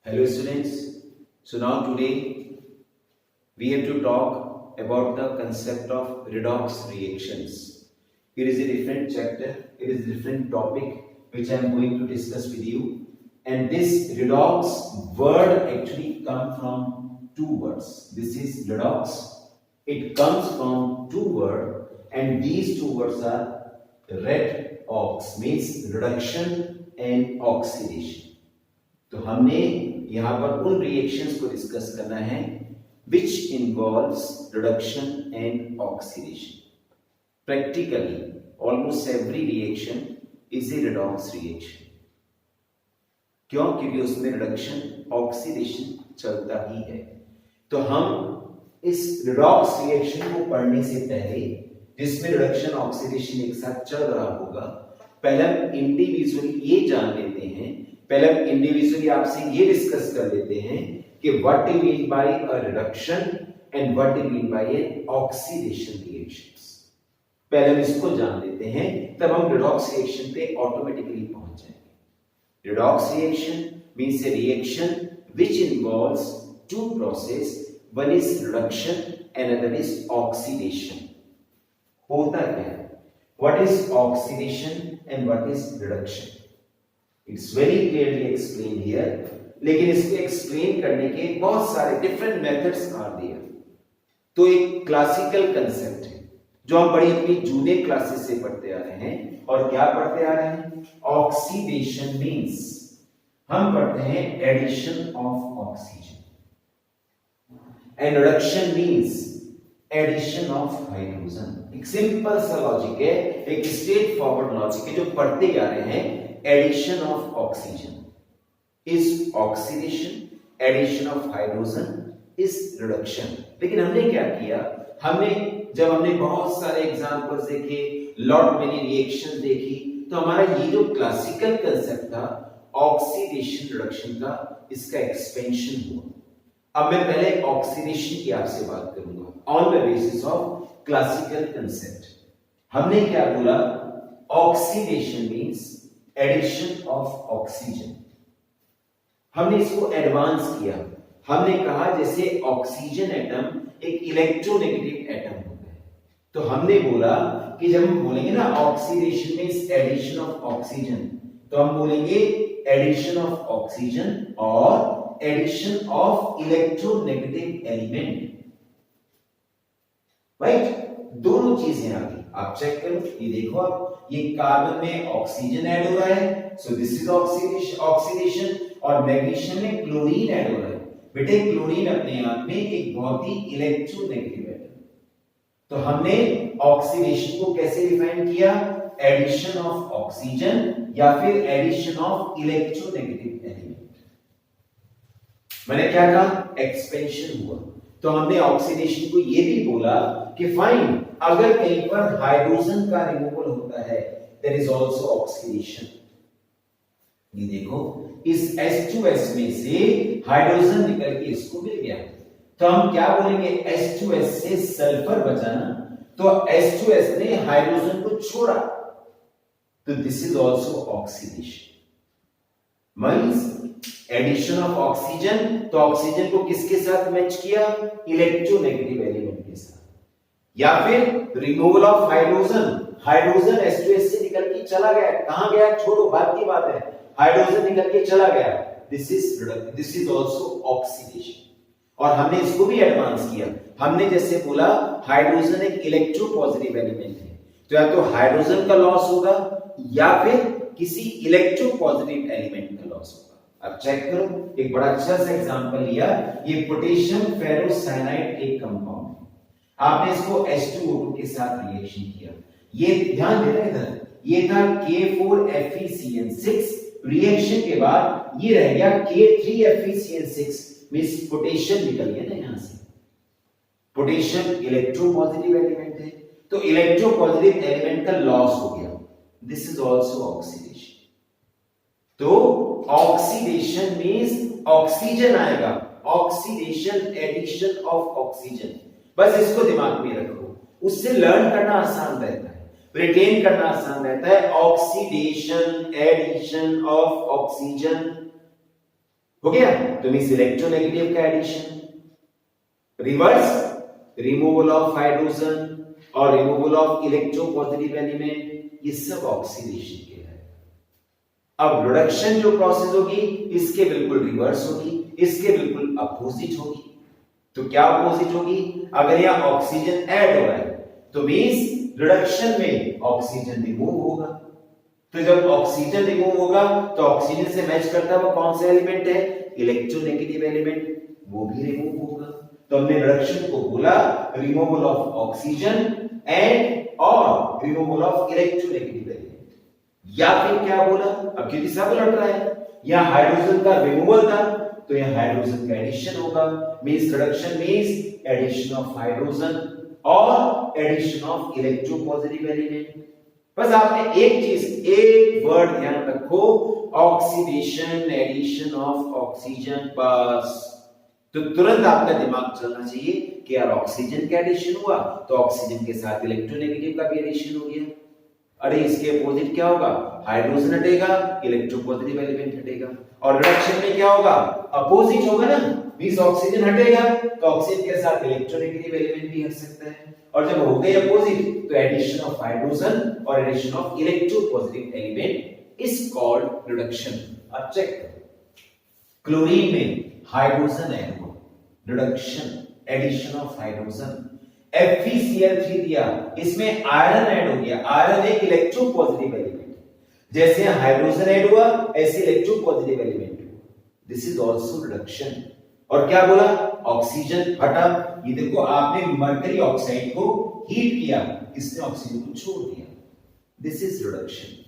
Hello students, so now today we have to talk about the concept of redox reactions. It is a different chapter, it is a different topic which I am going to discuss with you, and this redox word actually comes from two words. This is redox, it comes from two words, and these two words are redox, means reduction and oxidation. तो हमने यहाँ पर उन reactions को discuss करना है which involves reduction and oxidation. Practically, almost every reaction is a redox reaction. क्यों? क्योंकि उसमें रिडक्शन ऑक्सीडेशन चलता ही है. तो हम इस रिडॉक्स रिएक्शन को पढ़ने से पहले, जिसमें रिडक्शन ऑक्सीडेशन एक साथ चल रहा होगा, पहले हम इंडिविजुअली ये जान लेते हैं, पहले हम इंडिविजुअली आपसे ये डिस्कस कर लेते हैं कि what do mean by a reduction and what do mean by an oxidation reactions. पहले हम इसको जान लेते हैं, तब हम रिडॉक्स रिएक्शन पे ऑटोमेटिकली पहुंच जाएंगे. Redox reaction means a reaction which involves two processes. One is reduction and another is oxidation. होता क्या है? What is oxidation and what is reduction? It's very clearly explained here. लेकिन इसको explain करने के बहुत सारे different methods are there. तो एक classical concept है जो हम बड़ी अपनी जूनियर क्लासेस से पढ़ते आ रहे हैं. और क्या पढ़ते आ रहे हैं? ऑक्सीडेशन मींस हम पढ़ते हैं addition of oxygen, and reduction means addition of hydrogen. एक सिंपल सा लॉजिक है, एक स्ट्रेट फॉरवर्ड लॉजिक है जो पढ़ते जा रहे हैं. Addition of oxygen is oxidation, addition of hydrogen is reduction. लेकिन हमने क्या किया? जब हमने बहुत सारे एग्जांपल्स देखे, लॉट मेनी रिएक्शन देखी, तो हमारा ये जो क्लासिकल कंसेप्ट था ऑक्सीडेशन रिडक्शन का, इसका एक्सपेंशन हुआ. अब मैं पहले ऑक्सीडेशन की आपसे बात करूंगा on the basis of classical concept. हमने क्या बोला? Oxidation means addition of oxygen. हमने इसको एडवांस किया. हमने कहा जैसे ऑक्सीजन एटम एक इलेक्ट्रोनेगेटिव एटम होता है, तो हमने बोला कि जब हम बोलेंगे ना oxidation means addition of oxygen, तो हम बोलेंगे एडिशन ऑफ ऑक्सीजन और addition of electronegative element. Right? दोनों चीजें आ गई. आप चेक करो, ये देखो, आप ये कार्बन में ऑक्सीजन ऐड हो रहा है, सो दिस इज ऑक्सीडेशन. और मैग्नीशियम में क्लोरीन ऐड हो रहा है. बेटे क्लोरीन अपने आप में एक बहुत ही इलेक्ट्रोनेगेटिव एटम. तो हमने ऑक्सीडेशन को कैसे डिफाइन किया? एडिशन ऑफ ऑक्सीजन या फिर एडिशन ऑफ इलेक्ट्रोनेगेटिव एलिमेंट. मैंने क्या कहा? एक्सपेंशन हुआ. तो हमने ऑक्सीडेशन को ये भी बोला कि फाइन, अगर कहीं पर हाइड्रोजन का रिमूवल होता है, देयर इज आल्सो ऑक्सीडेशन. ये देखो, इस H2S में से हाइड्रोजन निकल के इसको मिल गया, तो हम क्या बोलेंगे? H2S से सल्फर बचाना, तो H2S ने हाइड्रोजन को छोड़ा, तो this is also oxidation. Means addition of oxygen, तो ऑक्सीजन को किसके साथ मैच किया? इलेक्ट्रोनेगेटिव एलिमेंट के साथ. या फिर removal of hydrogen, hydrogen H2S से निकल के चला गया. कहां गया? छोड़ो, बात की बात है. हाइड्रोजन निकल के चला गया, दिस इज आल्सो ऑक्सीडेशन. और हमने इसको भी एडवांस किया. हमने जैसे बोला हाइड्रोजन एक इलेक्ट्रोपॉजिटिव एलिमेंट है, तो या तो हाइड्रोजन का लॉस होगा या फिर किसी इलेक्ट्रोपॉजिटिव एलिमेंट का लॉस होगा. अब चेक करो, एक बड़ा अच्छा सा एग्जांपल लिया. ये पोटेशियम फेरोसाइनाइड एक कंपाउंड है. आपने इसको H2O2 के साथ रिएक्शन किया. ये ध्यान देना, इधर ये था K4FeCN6. रिएक्शन के बाद ये रह गया K3FeCN6, मींस पोटेशियम निकल गया ना यहां से. पोटेशियम इलेक्ट्रोपॉजिटिव एलिमेंट है, तो इलेक्ट्रोपॉजिटिव एलिमेंट का लॉस हो गया. This is also oxidation. तो ऑक्सीडेशन मींस ऑक्सीजन आएगा. Oxidation, addition of oxygen. बस इसको दिमाग में रखो, उससे लर्न करना आसान रहता है, रिटेन करना आसान रहता है. Oxidation, addition of oxygen. हो गया? तो मींस इलेक्ट्रोनेगेटिव का addition, reverse removal of hydrogen और रिमूवल ऑफ इलेक्ट्रोपॉजिटिव एलिमेंट, ये सब ऑक्सीडेशन के है। अब रिडक्शन जो प्रोसेस होगी इसके बिल्कुल रिवर्स होगी, इसके बिल्कुल अपोजिट होगी। तो क्या अपोजिट होगी? अगर यहां ऑक्सीजन ऐड हो रहा है तो मींस रिडक्शन में ऑक्सीजन रिमूव होगा। तो जब ऑक्सीजन रिमूव होगा तो ऑक्सीजन से मैच करता हुआ कौन सा एलिमेंट है? इलेक्ट्रोनेगेटिव एलिमेंट, वो भी रिमूव होगा। तो हमने रिडक्शन को बोला रिमूवल ऑफ ऑक्सीजन एंड और रिमूवल ऑफ इलेक्ट्रोनेगेटिव एलिमेंट, या फिर क्या बोला? अब क्योंकि सब उलट रहा है, यहां हाइड्रोजन का रिमूवल था तो यहां हाइड्रोजन का एडिशन होगा। Means reduction means addition of hydrogen और एडिशन ऑफ इलेक्ट्रोपॉजिटिव एलिमेंट। बस आपने एक चीज, एक वर्ड ध्यान रखो, ऑक्सीडेशन, एडिशन ऑफ ऑक्सीजन, बस। तो तुरंत आपका दिमाग चलना चाहिए कि यार ऑक्सीजन का एडिशन हुआ तो ऑक्सीजन के साथ इलेक्ट्रोनेगेटिव का भी एडिशन हो गया। अरे इसके अपोजिट क्या होगा? हाइड्रोजन हटेगा, इलेक्ट्रोपॉजिटिव एलिमेंट हटेगा। और रिडक्शन में क्या होगा? अपोजिट होगा ना, मींस ऑक्सीजन हटेगा तो ऑक्सीजन के साथ इलेक्ट्रोनेगेटिव एलिमेंट भी हट सकता है। और जब हो गए अपोजिट तो एडिशन ऑफ हाइड्रोजन और addition of electropositive element is called reduction. अब चेक करो, क्लोरीन में हाइड्रोजन ऐड हुआ, reduction, addition of hydrogen. FeCl3 दिया, इसमें आयरन ऐड हो गया, आयरन एक इलेक्ट्रोपॉजिटिव एलिमेंट, जैसे हाइड्रोजन ऐड हुआ ऐसे इलेक्ट्रोपॉजिटिव एलिमेंट हुआ, दिस इज आल्सो रिडक्शन। और क्या बोला? ऑक्सीजन हटा, ये देखो आपने मरकरी ऑक्साइड को हीट किया, इसने ऑक्सीजन को छोड़ दिया, दिस इज रिडक्शन,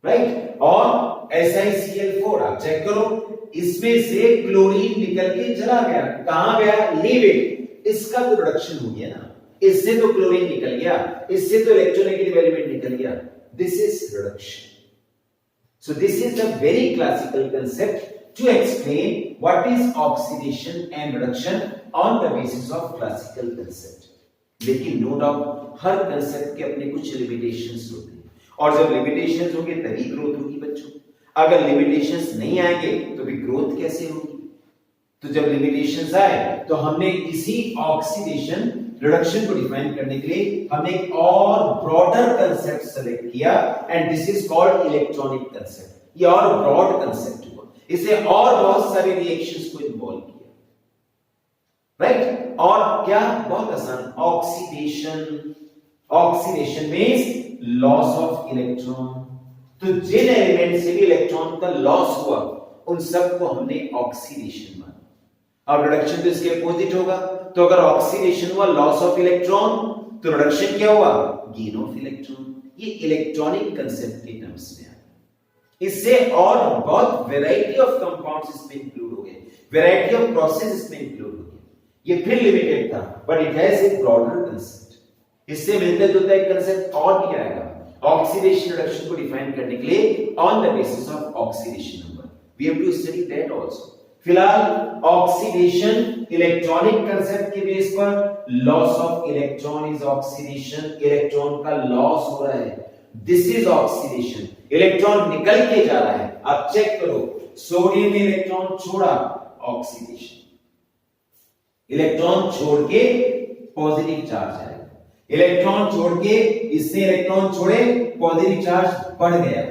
राइट। और SiCl4 आप चेक करो, इसमें से क्लोरीन निकल के चला गया, कहां गया? लीव इट, इसका तो रिडक्शन हो गया ना, इससे तो क्लोरीन निकल गया, इससे तो इलेक्ट्रोनेगेटिव एलिमेंट निकल गया, this is reduction. So this is a very classical concept to explain what is oxidation and reduction on the basis of classical concept. लेकिन नो डाउट हर कंसेप्ट के अपने कुछ लिमिटेशंस होते हैं, और जब लिमिटेशंस होंगे तभी ग्रोथ होगी बच्चों। अगर लिमिटेशंस नहीं आएंगे तो भी ग्रोथ कैसे होगी? तो जब लिमिटेशंस आए तो हमने इसी ऑक्सीडेशन रिडक्शन को डिफाइन करने के लिए हमने एक और ब्रॉडर कंसेप्ट सेलेक्ट किया, and this is called electronic concept. ये और ब्रॉड कंसेप्ट हुआ, इसे और बहुत सारे रिएक्शंस को इन्वॉल्व किया, राइट। और क्या? बहुत आसान, oxidation, oxidation means loss of electron. तो जिन एलिमेंट से भी इलेक्ट्रॉन का लॉस हुआ उन सबको हमने ऑक्सीडेशन माना। अब रिडक्शन तो इसके अपोजिट होगा, तो अगर ऑक्सीडेशन हुआ लॉस ऑफ इलेक्ट्रॉन तो रिडक्शन क्या हुआ? Gain of electron. ये इलेक्ट्रॉनिक कंसेप्ट के टर्म्स में है। इससे और बहुत वैरायटी ऑफ कंपाउंड्स इसमें इंक्लूड हो गए, वैरायटी ऑफ प्रोसेस इसमें इंक्लूड हो गए। ये फिर लिमिटेड था but it has a broader concept. इससे मिलता जुलता एक कंसेप्ट और भी आएगा ऑक्सीडेशन रिडक्शन को डिफाइन करने के लिए on the basis of oxidation number, we have to study that also. फिलहाल ऑक्सीडेशन इलेक्ट्रॉनिक कंसेप्ट के बेस पर, loss of electron is oxidation, electron का लॉस हो रहा है, दिस इज ऑक्सीडेशन। इलेक्ट्रॉन निकल के जा रहा है, आप चेक करो, सोडियम ने इलेक्ट्रॉन छोड़ा, ऑक्सीडेशन। इलेक्ट्रॉन छोड़ के पॉजिटिव चार्ज आएगा, इलेक्ट्रॉन छोड़ के इससे इलेक्ट्रॉन छोड़े पॉजिटिव चार्ज बढ़ गया,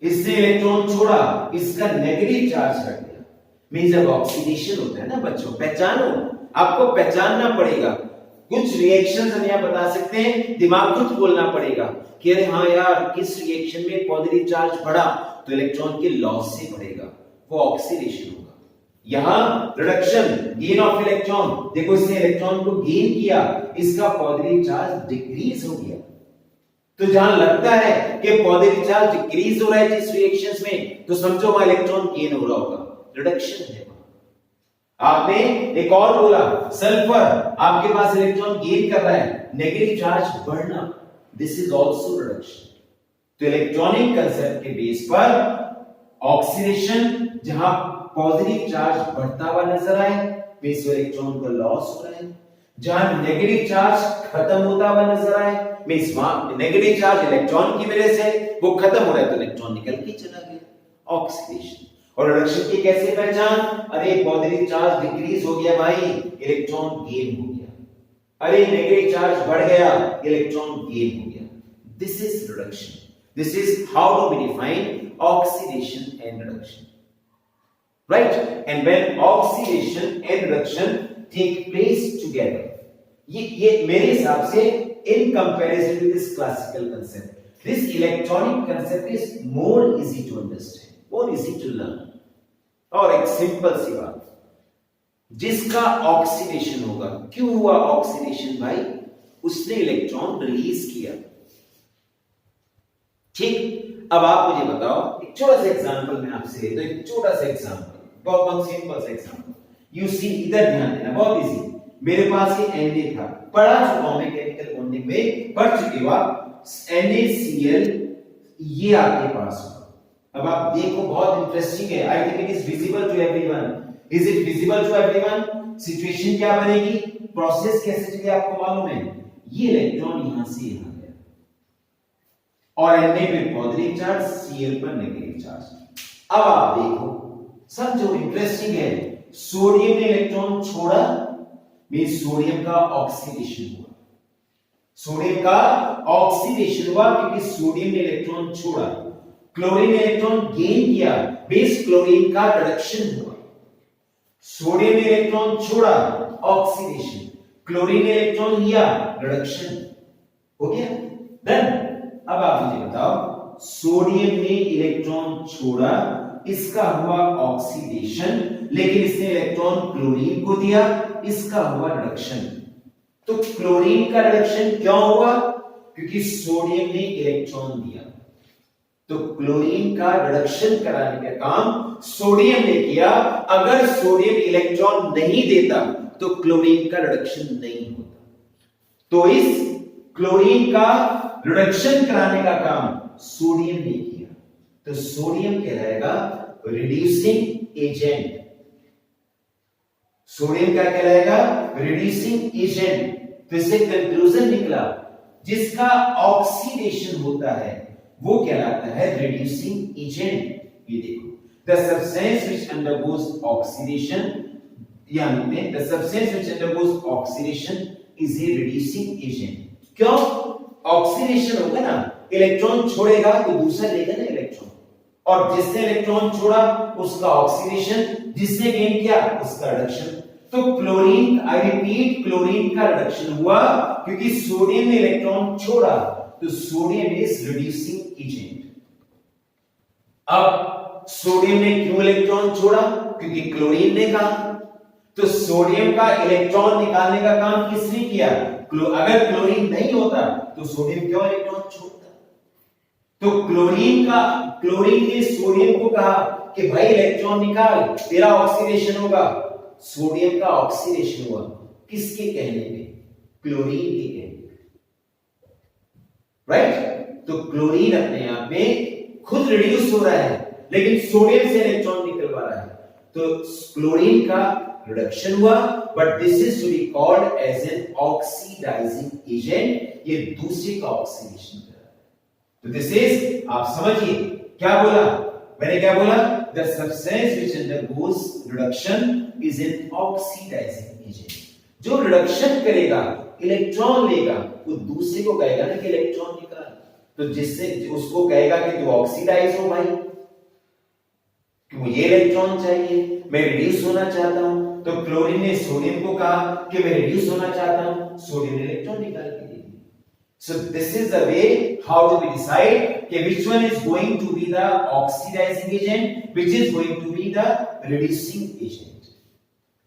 इससे इलेक्ट्रॉन छोड़ा इसका नेगेटिव चार्ज हट गया। मींस जब ऑक्सीडेशन होता है ना बच्चों, पहचानो, आपको पहचानना पड़ेगा। कुछ रिएक्शंस हम यहां बता सकते हैं, दिमाग खुद बोलना पड़ेगा कि अरे हाँ यार, किस रिएक्शन में पॉजिटिव चार्ज बढ़ा तो इलेक्ट्रॉन के लॉस से बढ़ेगा, वो ऑक्सीडेशन होगा। यहां रिडक्शन, गेन ऑफ इलेक्ट्रॉन, देखो इसने इलेक्ट्रॉन को गेन किया, इसका पॉजिटिव चार्ज डिक्रीज हो गया। तो जहां लगता है कि पॉजिटिव चार्ज डिक्रीज हो रहा है जिस रिएक्शंस में, तो समझो वहां इलेक्ट्रॉन गेन हो रहा होगा, रिडक्शन है। आपने एक और बोला, सल्फर, आपके पास इलेक्ट्रॉन गेन कर रहा है, नेगेटिव चार्ज बढ़ना, दिस इज आल्सो रिडक्शन। तो इलेक्ट्रॉनिक कंसेप्ट के बेस पर ऑक्सीडेशन, जहां पॉजिटिव चार्ज बढ़ता हुआ नजर आए, बेस इलेक्ट्रॉन का लॉस हो रहा है, जहां नेगेटिव चार्ज खत्म होता हुआ नजर आए, मींस वहां नेगेटिव चार्ज इलेक्ट्रॉन की वजह से वो खत्म हो रहा है तो इलेक्ट्रॉन निकल के चला गया, ऑक्सीडेशन। और रिडक्शन की कैसे पहचान? अरे पॉजिटिव चार्ज डिक्रीज हो गया भाई, इलेक्ट्रॉन गेन हो गया। अरे नेगेटिव चार्ज बढ़ गया, इलेक्ट्रॉन गेन हो गया। This is reduction. This is how do we define oxidation and reduction, right? And when oxidation and reduction take place together, ये मेरे हिसाब से in comparison with this classical concept, this electronic concept is more easy to understand, more easy to learn. और एक simple सी बात, जिसका oxidation होगा, क्यों हुआ ऑक्सीडेशन भाई? उसने इलेक्ट्रॉन रिलीज किया। ठीक, अब आप मुझे बताओ, एक छोटा सा एग्जांपल मैं आपसे लेता हूं, एक छोटा सा एग्जांपल, बहुत सिंपल सा एग्जांपल। यू सी, इधर ध्यान देना, बहुत इजी। मेरे पास ये Na था, पढ़ा चुका हूं मैं केमिकल बॉन्डिंग में, पढ़ चुके हो आप। NaCl ये आपके पास होगा। अब आप देखो, बहुत इंटरेस्टिंग है। I think it is visible to everyone. Is it visible to everyone? Situation क्या बनेगी, प्रोसेस कैसे चलेगी आपको मालूम है? ये इलेक्ट्रॉन यहां से यहां गया और Na पे पॉजिटिव चार्ज, Cl पर नेगेटिव चार्ज। अब आप देखो, सब जो इंटरेस्टिंग है, सोडियम ने इलेक्ट्रॉन छोड़ा, मींस सोडियम का ऑक्सीडेशन हुआ। सोडियम का ऑक्सीडेशन हुआ क्योंकि सोडियम ने इलेक्ट्रॉन छोड़ा। क्लोरीन ने इलेक्ट्रॉन गेन किया, मींस क्लोरीन का रिडक्शन हुआ। सोडियम ने इलेक्ट्रॉन छोड़ा, ऑक्सीडेशन। क्लोरीन ने इलेक्ट्रॉन लिया, रिडक्शन। हो गया डन। अब आप मुझे बताओ, सोडियम ने इलेक्ट्रॉन छोड़ा, इसका हुआ ऑक्सीडेशन, लेकिन इसने इलेक्ट्रॉन क्लोरीन को दिया, इसका हुआ रिडक्शन। तो क्लोरीन का रिडक्शन क्यों हुआ? क्योंकि सोडियम ने इलेक्ट्रॉन दिया। तो क्लोरीन का रिडक्शन कराने का काम सोडियम ने किया। अगर सोडियम इलेक्ट्रॉन नहीं देता तो क्लोरीन का रिडक्शन नहीं होता। तो इस क्लोरीन का रिडक्शन कराने का काम सोडियम ने किया। तो सोडियम कहलाएगा रिड्यूसिंग एजेंट। सोडियम क्या कहलाएगा? Reducing agent. तो इससे कंक्लूजन निकला, जिसका ऑक्सीडेशन होता है वो कहलाता है रिड्यूसिंग एजेंट। ये देखो, the substance which undergoes oxidation, यानी the substance which undergoes oxidation is a reducing agent. क्यों? ऑक्सीडेशन होगा ना, इलेक्ट्रॉन छोड़ेगा तो दूसरा लेगा ना इलेक्ट्रॉन, और जिसने इलेक्ट्रॉन छोड़ा उसका ऑक्सीडेशन, जिसने गेन किया उसका रिडक्शन। तो क्लोरीन, आई रिपीट, क्लोरीन का रिडक्शन हुआ क्योंकि सोडियम ने इलेक्ट्रॉन छोड़ा। तो सोडियम इज रिड्यूसिंग एजेंट। अब सोडियम ने क्यों इलेक्ट्रॉन छोड़ा? क्योंकि क्लोरीन ने कहा। तो सोडियम का इलेक्ट्रॉन निकालने का काम किसने किया? अगर क्लोरीन नहीं होता तो सोडियम क्यों इलेक्ट्रॉन छोड़ता? तो क्लोरीन ने सोडियम को कहा कि भाई इलेक्ट्रॉन निकाल, तेरा ऑक्सीडेशन होगा। सोडियम का ऑक्सीडेशन हुआ, किसके कहने पे? क्लोरीन के कहने पे, राइट? तो क्लोरीन अपने आप में खुद रिड्यूस हो रहा है, लेकिन सोडियम से इलेक्ट्रॉन निकलवा रहा है। तो क्लोरीन का रिडक्शन हुआ, but this is to be called as an oxidizing agent. ये दूसरे का ऑक्सीडेशन कर रहा है। तो दिस इज, आप समझिए क्या बोला मैंने, क्या बोला? The substance which undergoes reduction is an oxidizing agent. जो रिडक्शन करेगा, इलेक्ट्रॉन लेगा, वो दूसरे को कहेगा ना कि इलेक्ट्रॉन निकाल। तो जिससे उसको कहेगा कि तू ऑक्सीडाइज हो भाई, कि मुझे इलेक्ट्रॉन चाहिए, मैं रिड्यूस होना चाहता हूं। तो क्लोरीन ने सोडियम को कहा कि मैं रिड्यूस होना चाहता हूं, सोडियम ने इलेक्ट्रॉन निकाल के दे दिया। So this is the way how do we decide कि which one is going to be the oxidizing agent, which is going to be the reducing agent.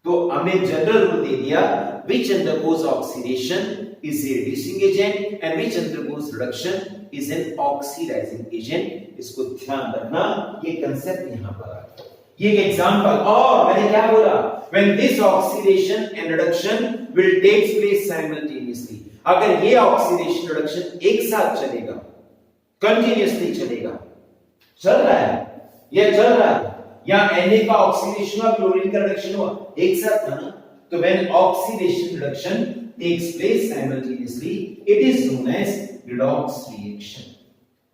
तो हमने जनरल रूल दे दिया, which undergoes oxidation is a reducing agent and which undergoes reduction is an oxidizing agent। इसको ध्यान रखना, ये concept यहां पर है। ये एक एग्जांपल, और मैंने क्या बोला? When this oxidation and reduction will take place simultaneously, अगर ये ऑक्सीडेशन रिडक्शन एक साथ चलेगा, कंटिन्यूअसली चलेगा, चल रहा है, ये चल रहा है, या Na का ऑक्सीडेशन हुआ, क्लोरीन का रिडक्शन हुआ, एक साथ था ना। तो when oxidation reduction takes place simultaneously, it is known as redox reaction।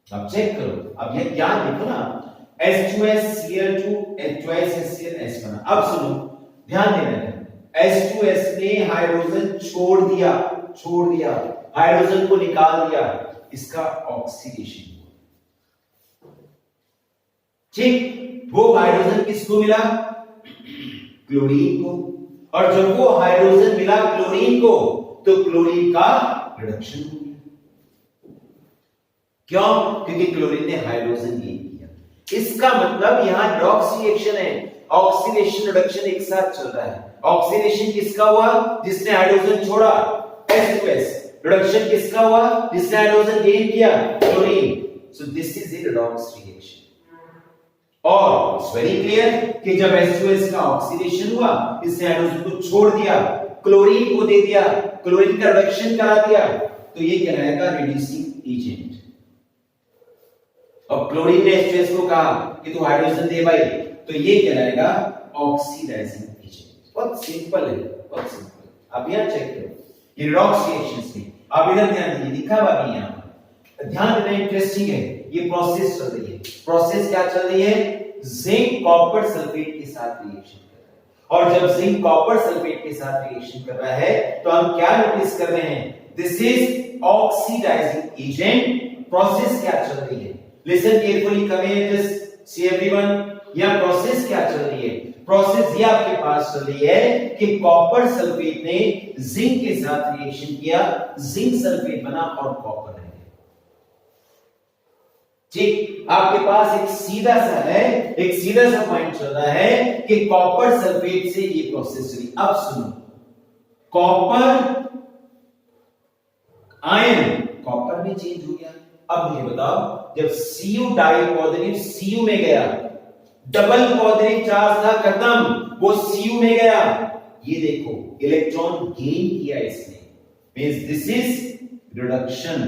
अब चेक करो, अब ये क्या देखो ना, H2SCl2 H2SCl बना। अब सुनो, ध्यान देना है, H2S ने हाइड्रोजन छोड़ दिया, हाइड्रोजन को निकाल दिया, इसका ऑक्सीडेशन हुआ। ठीक, वो हाइड्रोजन किसको मिला? क्लोरीन को। और जब वो हाइड्रोजन मिला क्लोरीन को, तो क्लोरीन का रिडक्शन हो गया। क्यों? क्योंकि क्लोरीन ने हाइड्रोजन गेन किया। इसका मतलब यहां रिडॉक्स रिएक्शन है, ऑक्सीडेशन रिडक्शन एक साथ चल रहा है। ऑक्सीडेशन किसका हुआ? जिसने हाइड्रोजन छोड़ा, H2S। रिडक्शन किसका हुआ? जिसने हाइड्रोजन गेन किया, chlorine. So this is a redox reaction. और इट्स वेरी क्लियर कि जब H2S का ऑक्सीडेशन हुआ, इसने हाइड्रोजन को छोड़ दिया, क्लोरीन को दे दिया, क्लोरीन का रिडक्शन करा दिया, तो ये कहलाएगा रिड्यूसिंग एजेंट। और क्लोरीन ने H2S को कहा कि तू हाइड्रोजन दे भाई, तो ये कहलाएगा ऑक्सीडाइजिंग एजेंट। बहुत सिंपल है, बहुत सिंपल। अब यहां चेक करो, ये रिडॉक्स रिएक्शंस में अब इधर ध्यान दीजिए, लिखा हुआ भी यहां पर ध्यान देना, इंटरेस्टिंग है। ये प्रोसेस चल रही है। प्रोसेस क्या चल रही है? जिंक कॉपर सल्फेट के साथ रिएक्शन कर रहा है। और जब जिंक कॉपर सल्फेट के साथ रिएक्शन कर रहा है, तो हम क्या नोटिस कर रहे हैं? This is oxidizing agent. Process क्या चल रही है? Listen carefully, come here, just see everyone. यह प्रोसेस क्या चल रही है? प्रोसेस ये आपके पास चल रही है कि कॉपर सल्फेट ने जिंक के साथ रिएक्शन किया, जिंक सल्फेट बना और कॉपर रह गया। ठीक, आपके पास एक सीधा सा पॉइंट चल रहा है कि कॉपर सल्फेट से ये प्रोसेस चली। अब सुनो, कॉपर आयन कॉपर में चेंज हो गया। अब मुझे बताओ, जब Cu डाई पॉजिटिव Cu में गया, डबल पॉजिटिव चार्ज था खत्म, वो Cu में गया। ये देखो, इलेक्ट्रॉन गेन किया इसने, means this is reduction,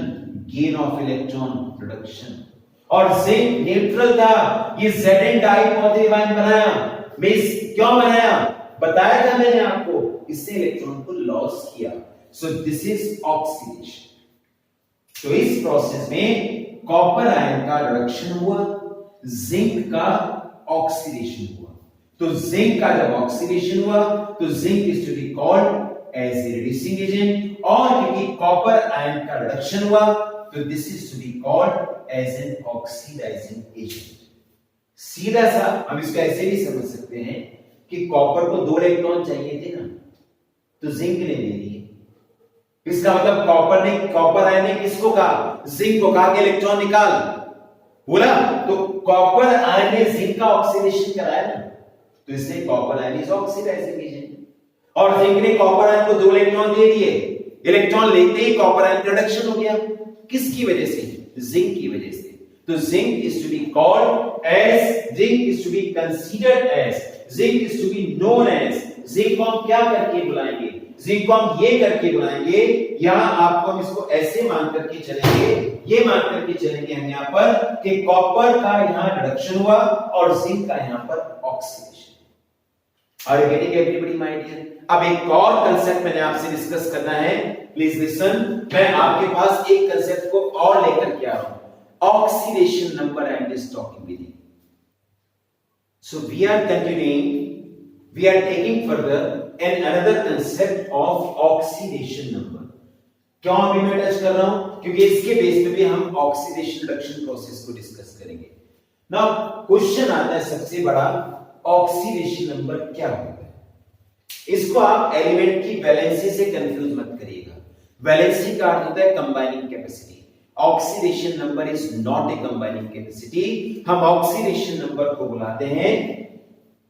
gain of electron, reduction. और जिंक न्यूट्रल था, ये Zn डाई पॉजिटिव आयन बनाया। मींस क्यों बनाया? बताया था मैंने आपको, इससे इलेक्ट्रॉन को लॉस किया। So this is oxidation. तो इस प्रोसेस में कॉपर आयन का रिडक्शन हुआ, जिंक का ऑक्सीडेशन हुआ। तो जिंक का जब ऑक्सीडेशन हुआ, तो zinc is to be called as a reducing agent. और क्योंकि कॉपर आयन का रिडक्शन हुआ, तो this is to be called as an oxidizing agent. सीधा सा हम इसको ऐसे भी समझ सकते हैं कि कॉपर को 2 इलेक्ट्रॉन चाहिए थे ना, तो जिंक ने दे दिए। इसका मतलब कॉपर आयन ने किसको कहा? जिंक को कहा कि इलेक्ट्रॉन निकाल, बोला, तो कॉपर आयन ने जिंक का ऑक्सीडेशन कराया ना, तो इसलिए copper ion is oxidizing agent. और जिंक ने कॉपर आयन को 2 इलेक्ट्रॉन दे दिए, इलेक्ट्रॉन लेते ही कॉपर आयन रिडक्शन हो गया। किसकी वजह से? जिंक की वजह से। तो zinc is to be called as, zinc is to be considered as, zinc is to be known as. Zinc को हम क्या करके बुलाएंगे? जिंक को हम ये करके बुलाएंगे, यहां आपको हम इसको ऐसे मान करके चलेंगे, ये मान करके चलेंगे हम यहां पर कि कॉपर का यहां रिडक्शन हुआ और जिंक का यहां पर oxidation. Are you getting everybody my dear? अब एक और कांसेप्ट मैंने आपसे डिस्कस करना है, प्लीज लिसन। मैं आपके पास एक कांसेप्ट को और लेकर के आ रहा हूं, oxidation number I am just talking with you. So we are continuing, we are taking further another concept of oxidation number। क्यों अभी मैं टच कर रहा हूं? क्योंकि इसके बेस पे भी हम ऑक्सीडेशन रिडक्शन प्रोसेस को डिस्कस करेंगे। नाउ क्वेश्चन आता है सबसे बड़ा, ऑक्सीडेशन नंबर क्या होता है? इसको आप एलिमेंट की वैलेंसी से कंफ्यूज मत करिएगा। वैलेंसी का अर्थ होता है combining capacity. Oxidation number is not a combining capacity. हम ऑक्सीडेशन नंबर को बुलाते हैं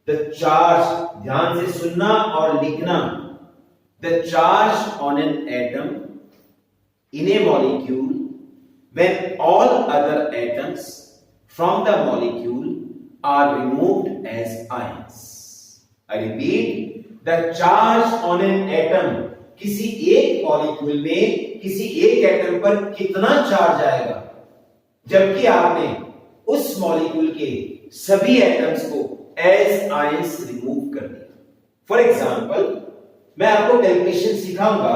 द चार्ज, ध्यान से सुनना और लिखना, the charge on an atom in a molecule when all other atoms from the molecule are removed as ions. I repeat, the charge on an atom, किसी एक मॉलिक्यूल में किसी एक एटम पर कितना चार्ज आएगा जबकि आपने उस मॉलिक्यूल के सभी एटम्स को एज आयंस रिमूव कर दिया। फॉर एग्जाम्पल, मैं आपको कैलकुलेशन सिखाऊंगा।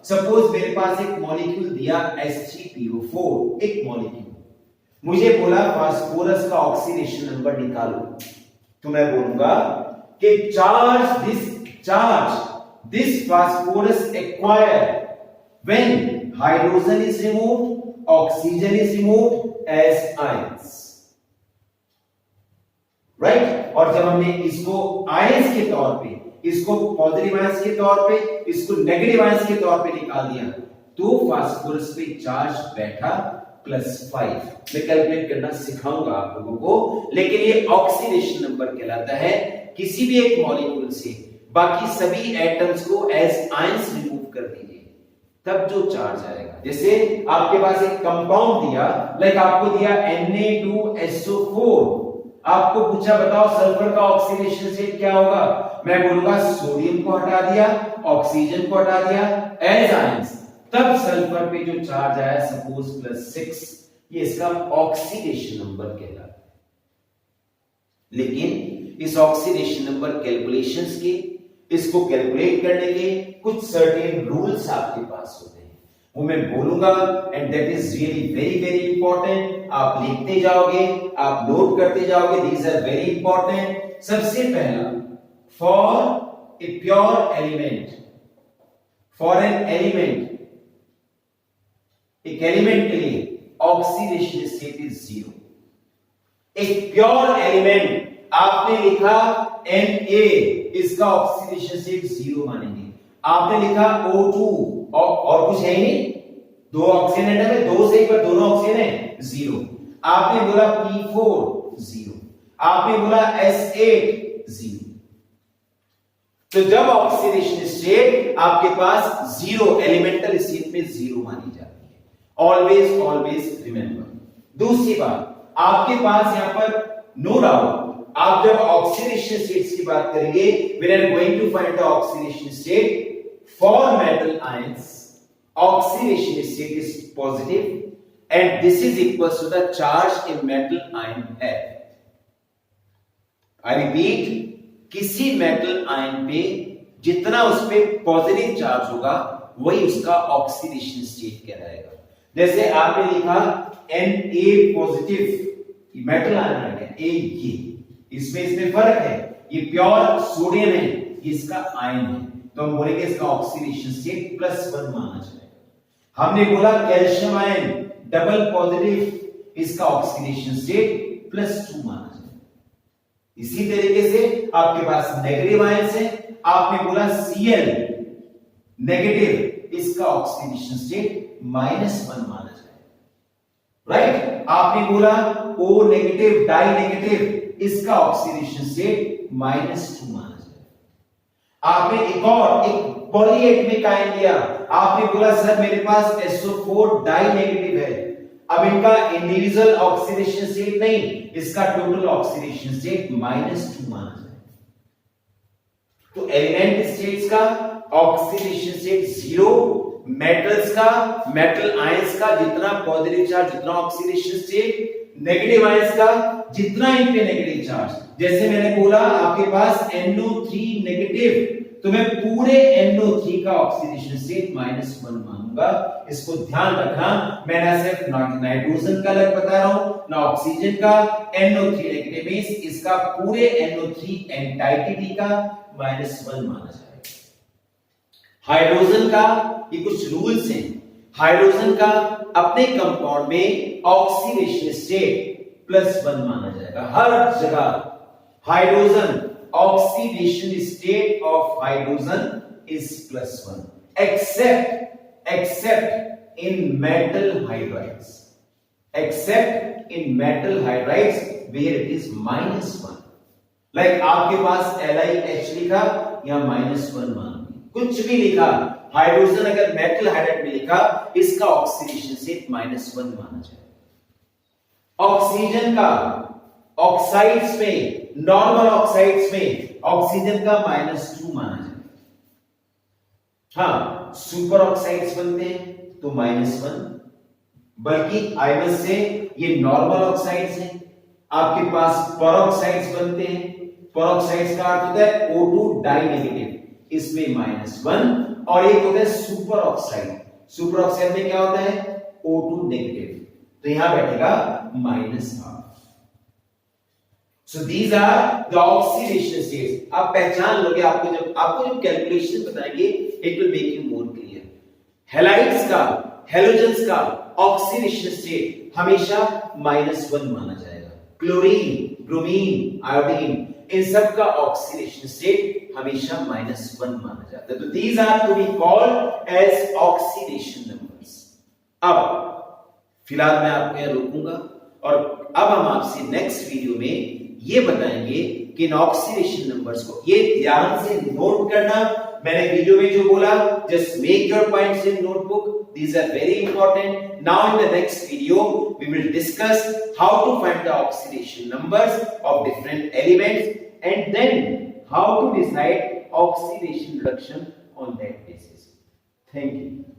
सपोज मेरे पास एक मॉलिक्यूल दिया H3PO4, एक मॉलिक्यूल, मुझे बोला फास्फोरस का ऑक्सीडेशन नंबर निकालो, तो मैं बोलूंगा कि charge this phosphorus acquire when hydrogen is removed, oxygen is removed as ions, right. और जब हमने इसको आयंस के तौर पे, इसको पॉजिटिव आयंस के तौर पे, इसको नेगेटिव आयंस के तौर पे निकाल दिया, तो फास्फोरस पे चार्ज बैठा +5। मैं कैलकुलेट करना सिखाऊंगा आप लोगों को, लेकिन ये ऑक्सीडेशन नंबर कहलाता है। किसी भी एक मॉलिक्यूल से बाकी सभी एटम्स को एज आयंस रिमूव कर दीजिए, तब जो चार्ज आएगा। जैसे आपके पास एक कंपाउंड दिया, लाइक आपको दिया Na2SO4, आपको पूछा बताओ सल्फर का ऑक्सीडेशन स्टेट क्या होगा, मैं बोलूंगा सोडियम को हटा दिया, ऑक्सीजन को हटा दिया एज आयंस, तब सल्फर पे जो चार्ज आया सपोज +6, ये इसका ऑक्सीडेशन नंबर कहलाता है। लेकिन इस ऑक्सीडेशन नंबर कैलकुलेशंस के, इसको कैलकुलेट करने के कुछ सर्टेन रूल्स आपके पास होते हैं, वो मैं बोलूंगा, and that is really very very important. आप लिखते जाओगे, आप नोट करते जाओगे, दीज आर वेरी इंपॉर्टेंट। सबसे पहला, for a pure element, for an element, एक एलिमेंट के लिए ऑक्सीडेशन स्टेट इज 0। एक प्योर एलिमेंट आपने लिखा Na, इसका ऑक्सीडेशन स्टेट 0 मानेंगे। आपने लिखा O2 और कुछ है ही नहीं, 2 ऑक्सीजन एटम है, 2 से एक बार दोनों ऑक्सीजन है, 0। आपने बोला P4, 0। आपने बोला S8, 0। तो जब ऑक्सीडेशन स्टेट आपके पास 0, एलिमेंटल स्टेट में 0 मानी जाती है। Always always remember. दूसरी बात, आपके पास यहां पर नो डाउट, आप जब ऑक्सीडेशन स्टेट्स की बात करेंगे, we are going to find the oxidation state for metal ions. Oxidation state is positive and this is equals to the charge in metal ion have. I repeat, किसी metal ion पे जितना उस पे positive charge होगा, वही उसका oxidation state कहलाएगा। जैसे आपने लिखा Na पॉजिटिव, मेटल आयन आ गया, ये इसमें फर्क है, ये प्योर सोडियम है, इसका आयन है, तो हम बोलेंगे इसका ऑक्सीडेशन स्टेट +1 माना जाएगा। हमने बोला कैल्शियम आयन डबल पॉजिटिव, इसका ऑक्सीडेशन स्टेट +2 माना जाएगा। इसी तरीके से आपके पास नेगेटिव आयंस है, आपने बोला Cl नेगेटिव, इसका ऑक्सीडेशन स्टेट -1 माना जाएगा, राइट। आपने बोला O नेगेटिव डाई नेगेटिव, इसका ऑक्सीडेशन स्टेट -2 माना जाएगा। आपने एक पॉलीएटमिक आयन लिया, आपने बोला सर मेरे पास SO4 डाई नेगेटिव है, अब इनका इंडिविजुअल ऑक्सीडेशन स्टेट नहीं, इसका टोटल ऑक्सीडेशन स्टेट -2 माना जाएगा। तो एलिमेंट स्टेट्स का ऑक्सीडेशन स्टेट 0, मेटल्स का, मेटल आयंस का जितना पॉजिटिव चार्ज, जितना ऑक्सीडेशन स्टेट, नेगेटिव आयंस का जितना इन पे नेगेटिव चार्ज। जैसे मैंने बोला आपके पास NO3 नेगेटिव, तो मैं पूरे NO3 का ऑक्सीडेशन स्टेट -1 मानूंगा। इसको ध्यान रखना, मैं ना सिर्फ नाइट्रोजन का अलग बता रहा हूं, ना ऑक्सीजन का। NO3 नेगेटिव मींस इसका पूरे NO3 एंटाइटी का -1 माना जाएगा। हाइड्रोजन का ये कुछ रूल्स हैं। हाइड्रोजन का अपने कंपाउंड में ऑक्सीडेशन स्टेट +1 माना जाएगा हर जगह। Hydrogen, oxidation state of hydrogen is +1 except in metal hydrides, except in metal hydrides where it is -1. like आपके पास LiH लिखा, यहां -1 मान, कुछ भी लिखा, हाइड्रोजन अगर मेटल हाइड्राइड में लिखा, इसका ऑक्सीडेशन स्टेट -1 माना जाएगा। ऑक्सीजन का ऑक्साइड्स में, नॉर्मल ऑक्साइड्स में ऑक्सीजन का -2 माना जाएगा। हाँ, सुपर ऑक्साइड्स बनते हैं तो -1, बल्कि आइमस से ये नॉर्मल ऑक्साइड्स हैं। आपके पास परऑक्साइड्स बनते हैं, परऑक्साइड्स का अर्थ होता है O2 डाई नेगेटिव, इसमें -1, और एक होता है सुपर ऑक्साइड। सुपर ऑक्साइड में क्या होता है O2 नेगेटिव, तो यहां बैठेगा -12. So these are the oxidation states. आप पहचान लोगे, आपको जब कैलकुलेशन बताएंगे it will make you more clear. Halides का, हैलोजेंस का ऑक्सीडेशन स्टेट हमेशा -1 माना जाएगा. क्लोरीन, ब्रोमीन, आयोडीन, इन सब का ऑक्सीडेशन स्टेट हमेशा -1 माना जाता है. तो these are to be called as oxidation numbers. अब फिलहाल मैं आपको यहां रोकूंगा और अब हम आपसे नेक्स्ट वीडियो में ये बताएंगे कि इन ऑक्सीडेशन नंबर्स को ये ध्यान से नोट करना. मैंने वीडियो में जो बोला, just make your points in notebook. These are very important. Now in the next video we will discuss how to find the oxidation numbers of different elements and then how to decide oxidation reduction on that basis. Thank you.